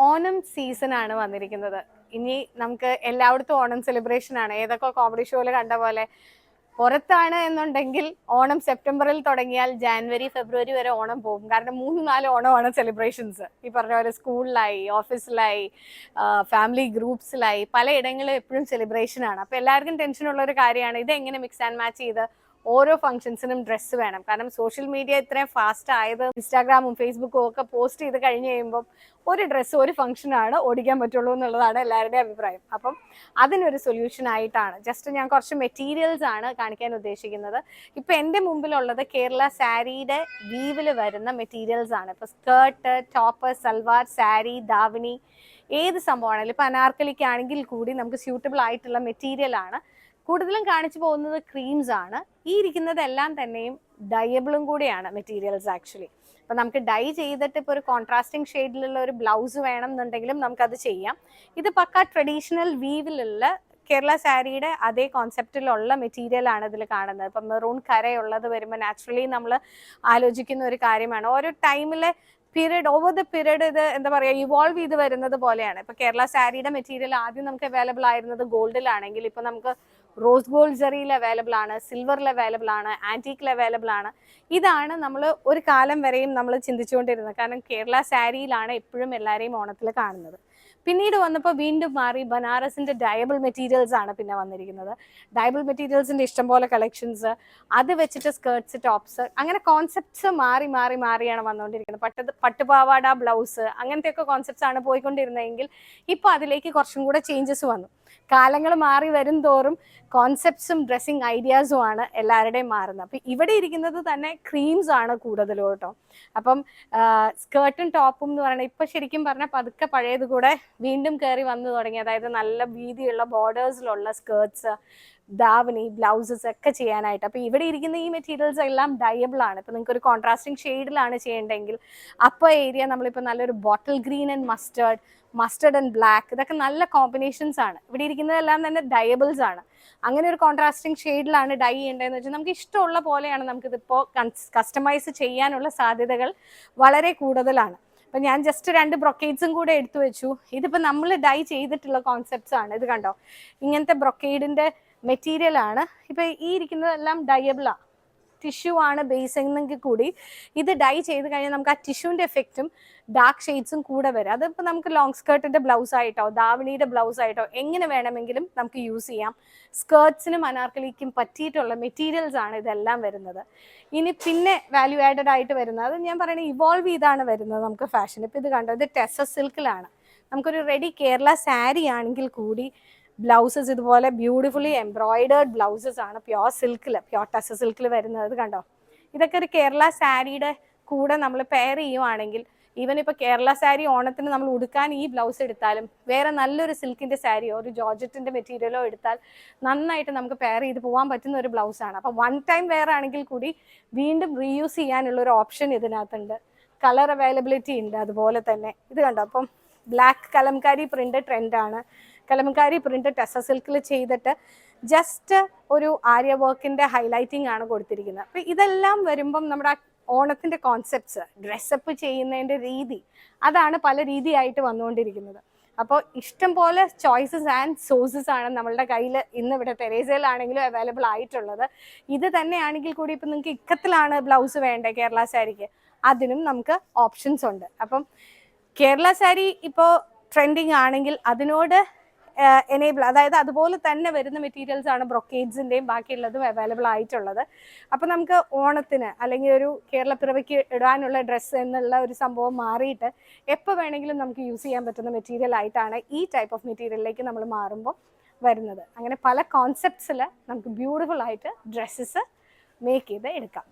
Onam season ആണ് വന്നിരിക്കുന്നത്. ഇനി നമുക്ക് എല്ലായിടത്തും ഓണം സെലിബ്രേഷൻ ആണ്. ഏതൊക്കെ കോമഡി ഷോയിൽ കണ്ട പോലെ പുറത്താണ് എന്നുണ്ടെങ്കിൽ ഓണം സെപ്റ്റംബറിൽ തുടങ്ങിയാൽ ജാനുവരി ഫെബ്രുവരി വരെ ഓണം പോകും. കാരണം 3-4 ഓണമാണ് സെലിബ്രേഷൻസ്. ഈ പറഞ്ഞ പോലെ സ്കൂളിലായി, ഓഫീസിലായി, ഫാമിലി ഗ്രൂപ്പ്സിലായി, പലയിടങ്ങളിലും എപ്പോഴും സെലിബ്രേഷൻ ആണ്. അപ്പോൾ എല്ലാവർക്കും ടെൻഷനുള്ള ഒരു കാര്യമാണ് ഇതെങ്ങനെ മിക്സ് ആൻഡ് മാച്ച് ചെയ്ത് ഓരോ ഫംഗ്ഷൻസിനും ഡ്രസ്സ് വേണം. കാരണം സോഷ്യൽ മീഡിയ ഇത്രയും ഫാസ്റ്റ് ആയത്, ഇൻസ്റ്റാഗ്രാമും ഫേസ്ബുക്കും ഒക്കെ പോസ്റ്റ് ചെയ്ത് കഴിഞ്ഞ് കഴിയുമ്പം ഒരു ഡ്രസ്സ് ഒരു ഫംഗ്ഷനാണ് ഓടിക്കാൻ പറ്റുള്ളൂ എന്നുള്ളതാണ് എല്ലാവരുടെയും അഭിപ്രായം. അപ്പം അതിനൊരു സൊല്യൂഷൻ ആയിട്ടാണ് ജസ്റ്റ് ഞാൻ കുറച്ച് മെറ്റീരിയൽസ് ആണ് കാണിക്കാൻ ഉദ്ദേശിക്കുന്നത്. ഇപ്പം എൻ്റെ മുമ്പിലുള്ളത് കേരള സാരിയുടെ വീവിൽ വരുന്ന മെറ്റീരിയൽസ് ആണ്. ഇപ്പോൾ സ്കേർട്ട്, ടോപ്പ്, സൽവാർ, സാരി, ദാവണി, ഏത് സംഭവമാണെങ്കിലും ഇപ്പം അനാർക്കലിക്കാണെങ്കിൽ കൂടി നമുക്ക് സ്യൂട്ടബിൾ ആയിട്ടുള്ള മെറ്റീരിയൽ ആണ്. കൂടുതലും കാണിച്ചു പോകുന്നത് ക്രീംസ് ആണ്. ഈ ഇരിക്കുന്നതെല്ലാം തന്നെയും ഡയബിളും കൂടിയാണ് മെറ്റീരിയൽസ് ആക്ച്വലി. അപ്പം നമുക്ക് ഡൈ ചെയ്തിട്ട് ഇപ്പോൾ ഒരു കോൺട്രാസ്റ്റിംഗ് ഷെയ്ഡിലുള്ള ഒരു ബ്ലൗസ് വേണം എന്നുണ്ടെങ്കിലും നമുക്കത് ചെയ്യാം. ഇത് പക്ക ട്രഡീഷണൽ വീവിലുള്ള കേരള സാരിയുടെ അതേ കോൺസെപ്റ്റിലുള്ള മെറ്റീരിയൽ ആണ് ഇതിൽ കാണുന്നത്. ഇപ്പം മെറൂൺ കരയുള്ളത് വരുമ്പോൾ നാച്ചുറലി നമ്മൾ ആലോചിക്കുന്ന ഒരു കാര്യമാണ്. ഓരോ ടൈമിലെ പീരീഡ്, ഓവർ ദ പീരീഡ് ഇത് എന്താ പറയുക ഇവോൾവ് ചെയ്ത് വരുന്നത് പോലെയാണ്. ഇപ്പം കേരള സാരിയുടെ മെറ്റീരിയൽ ആദ്യം നമുക്ക് അവൈലബിൾ ആയിരുന്നത് ഗോൾഡിലാണെങ്കിൽ ഇപ്പം നമുക്ക് റോസ് ഗോൾഡ് ജെറിയിൽ അവൈലബിൾ ആണ്, സിൽവറിൽ അവൈലബിൾ ആണ്, ആൻറ്റീക്കിൽ അവൈലബിൾ ആണ്. ഇതാണ് നമ്മൾ ഒരു കാലം വരെയും നമ്മൾ ചിന്തിച്ചുകൊണ്ടിരുന്നത്. കാരണം കേരള സാരിയിലാണ് എപ്പോഴും എല്ലാവരെയും ഓണത്തിൽ കാണുന്നത്. പിന്നീട് വന്നപ്പോൾ വീണ്ടും മാറി ബനാറസിൻ്റെ ഡയബിൾ മെറ്റീരിയൽസ് ആണ് പിന്നെ വന്നിരിക്കുന്നത്. ഡയബിൾ മെറ്റീരിയൽസിൻ്റെ ഇഷ്ടംപോലെ കളക്ഷൻസ്, അത് വെച്ചിട്ട് സ്കേർട്സ്, ടോപ്സ്, അങ്ങനെ കോൺസെപ്റ്റ്സ് മാറി മാറി മാറിയാണ് വന്നുകൊണ്ടിരിക്കുന്നത്. പട്ടുപാവാട, ബ്ലൗസ്, അങ്ങനത്തെയൊക്കെ കോൺസെപ്റ്റ്സ് ആണ് പോയിക്കൊണ്ടിരുന്നതെങ്കിൽ ഇപ്പോൾ അതിലേക്ക് കുറച്ചും കൂടെ ചേഞ്ചസ് വന്നു. കാലങ്ങൾ മാറി വരും തോറും കോൺസെപ്റ്റ്സും ഡ്രസ്സിങ് ഐഡിയാസും ആണ് എല്ലാവരുടെയും മാറുന്നത്. അപ്പം ഇവിടെ ഇരിക്കുന്നത് തന്നെ ക്രീംസ് ആണ് കൂടുതലും കേട്ടോ. അപ്പം സ്കേർട്ടും ടോപ്പും എന്ന് പറയുന്നത് ഇപ്പം ശരിക്കും പറഞ്ഞാൽ പതുക്കെ പഴയത് കൂടെ വീണ്ടും കയറി വന്നു തുടങ്ങി. അതായത് നല്ല വീതിയുള്ള ബോർഡേഴ്സിലുള്ള സ്കേർട്ട്സ്, ദാവണി, ബ്ലൗസസ് ഒക്കെ ചെയ്യാനായിട്ട്. അപ്പോൾ ഇവിടെ ഇരിക്കുന്ന ഈ മെറ്റീരിയൽസ് എല്ലാം ഡയബിൾ ആണ്. ഇപ്പോൾ നിങ്ങൾക്ക് ഒരു കോൺട്രാസ്റ്റിംഗ് ഷെയ്ഡിലാണ് ചെയ്യേണ്ടതെങ്കിൽ അപ്പർ ഏരിയ നമ്മളിപ്പോൾ നല്ലൊരു bottle green and mustard and black, ഇതൊക്കെ നല്ല കോമ്പിനേഷൻസ് ആണ്. ഇവിടെ ഇരിക്കുന്നതെല്ലാം തന്നെ ഡയബിൾസ് ആണ്. അങ്ങനെ ഒരു കോൺട്രാസ്റ്റിംഗ് ഷെയ്ഡിലാണ് ഡൈ ചെയ്യേണ്ടതെന്ന് വെച്ചാൽ നമുക്ക് ഇഷ്ടമുള്ള പോലെയാണ് നമുക്കിതിപ്പോൾ കസ്റ്റമൈസ് ചെയ്യാനുള്ള സാധ്യതകൾ വളരെ കൂടുതലാണ്. അപ്പം ഞാൻ ജസ്റ്റ് 2 ബ്രൊക്കേഡ്സും കൂടെ എടുത്തു വെച്ചു. ഇതിപ്പോൾ നമ്മൾ ഡൈ ചെയ്തിട്ടുള്ള കോൺസെപ്റ്റ്സ് ആണ്. ഇത് കണ്ടോ, ഇങ്ങനത്തെ ബ്രൊക്കേഡിൻ്റെ മെറ്റീരിയൽ ആണ്. ഇപ്പം ഈ ഇരിക്കുന്നതെല്ലാം ഡയബിളാണ്, ടിഷ്യൂ ആണ് ബേസ് എന്നെങ്കിൽ കൂടി ഇത് ഡൈ ചെയ്ത് കഴിഞ്ഞാൽ നമുക്ക് ആ ടിഷ്യൂവിൻ്റെ എഫക്റ്റും ഡാർക്ക് ഷെയ്ഡ്സും കൂടെ വരും. അതിപ്പോൾ നമുക്ക് ലോങ് സ്കേർട്ടിൻ്റെ ബ്ലൗസ് ആയിട്ടോ ദാവണിയുടെ ബ്ലൗസ് ആയിട്ടോ എങ്ങനെ വേണമെങ്കിലും നമുക്ക് യൂസ് ചെയ്യാം. സ്കേർട്സിനും അനാർക്കലിക്കും പറ്റിയിട്ടുള്ള മെറ്റീരിയൽസ് ആണ് ഇതെല്ലാം വരുന്നത്. ഇനി പിന്നെ വാല്യൂ ആഡഡ് ആയിട്ട് വരുന്നത്, അത് ഞാൻ പറയുന്നത് ഇവോൾവ് ചെയ്താണ് വരുന്നത് നമുക്ക് ഫാഷൻ. ഇപ്പോൾ ഇത് കണ്ടോ, ഇത് ടെസസ് സിൽക്കിലാണ്. നമുക്കൊരു റെഡി കേരള സാരി ആണെങ്കിൽ കൂടി ബ്ലൗസസ് ഇതുപോലെ ബ്യൂട്ടിഫുള്ളി എംബ്രോയിഡേർഡ് ബ്ലൗസസ് ആണ് പ്യോർ ടെസസ് സിൽക്കിൽ വരുന്നത്. കണ്ടോ, ഇതൊക്കെ ഒരു കേരള സാരിയുടെ കൂടെ നമ്മൾ പെയർ ചെയ്യുവാണെങ്കിൽ, ഈവൻ ഇപ്പോൾ കേരള സാരി ഓണത്തിന് നമ്മൾ ഉടുക്കാൻ ഈ ബ്ലൗസ് എടുത്താലും വേറെ നല്ലൊരു സിൽക്കിൻ്റെ സാരിയോ ഒരു ജോർജറ്റിൻ്റെ മെറ്റീരിയലോ എടുത്താൽ നന്നായിട്ട് നമുക്ക് പെയർ ചെയ്ത് പോകാൻ പറ്റുന്ന ഒരു ബ്ലൗസാണ്. അപ്പോൾ 1 ടൈം വെയർ ആണെങ്കിൽ കൂടി വീണ്ടും റീയൂസ് ചെയ്യാനുള്ള ഒരു ഓപ്ഷൻ ഇതിനകത്തുണ്ട്. കളർ അവൈലബിലിറ്റി ഉണ്ട്. അതുപോലെ തന്നെ ഇത് കണ്ടോ, അപ്പം ബ്ലാക്ക് കലംകാരി പ്രിൻ്റ് ട്രെൻഡാണ്. കലംകാരി പ്രിൻ്റ് ടെസ സിൽക്കിൽ ചെയ്തിട്ട് ജസ്റ്റ് ഒരു ആര്യ വർക്കിൻ്റെ ഹൈലൈറ്റിംഗ് ആണ് കൊടുത്തിരിക്കുന്നത്. അപ്പോൾ ഇതെല്ലാം വരുമ്പം നമ്മുടെ ഓണത്തിൻ്റെ കോൺസെപ്റ്റ്സ്, ഡ്രസ്സപ്പ് ചെയ്യുന്നതിൻ്റെ രീതി, അതാണ് പല രീതിയായിട്ട് വന്നുകൊണ്ടിരിക്കുന്നത്. അപ്പോൾ ഇഷ്ടം പോലെ ചോയ്സസ് ആൻഡ് സോഴ്സസ് ആണ് നമ്മളുടെ കയ്യിൽ ഇന്ന് ഇവിടെ തെരേസയിലാണെങ്കിലും അവൈലബിൾ ആയിട്ടുള്ളത്. ഇത് തന്നെയാണെങ്കിൽ കൂടി ഇപ്പം നിങ്ങൾക്ക് ഇക്കത്തിലാണ് ബ്ലൗസ് വേണ്ടത് കേരള സാരിക്ക്, അതിനും നമുക്ക് ഓപ്ഷൻസ് ഉണ്ട്. അപ്പം കേരള സാരി ഇപ്പോൾ ട്രെൻഡിങ് ആണെങ്കിൽ അതിനോട് എനേബിൾ, അതായത് അതുപോലെ തന്നെ വരുന്ന മെറ്റീരിയൽസ് ആണ് ബ്രൊക്കേഡ്സിൻ്റെയും ബാക്കിയുള്ളതും അവൈലബിൾ ആയിട്ടുള്ളത്. അപ്പോൾ നമുക്ക് ഓണത്തിന് അല്ലെങ്കിൽ ഒരു കേരളപ്പിറവിക്ക് ഇടാനുള്ള ഡ്രസ്സ് എന്നുള്ള ഒരു സംഭവം മാറിയിട്ട് എപ്പോൾ വേണമെങ്കിലും നമുക്ക് യൂസ് ചെയ്യാൻ പറ്റുന്ന മെറ്റീരിയൽ ആയിട്ടാണ് ഈ ടൈപ്പ് ഓഫ് മെറ്റീരിയലിലേക്ക് നമ്മൾ മാറുമ്പോൾ വരുന്നത്. അങ്ങനെ പല കോൺസെപ്റ്റ്സിൽ നമുക്ക് ബ്യൂട്ടിഫുൾ ആയിട്ട് ഡ്രസ്സസ് മേക്ക് ചെയ്ത് എടുക്കാം.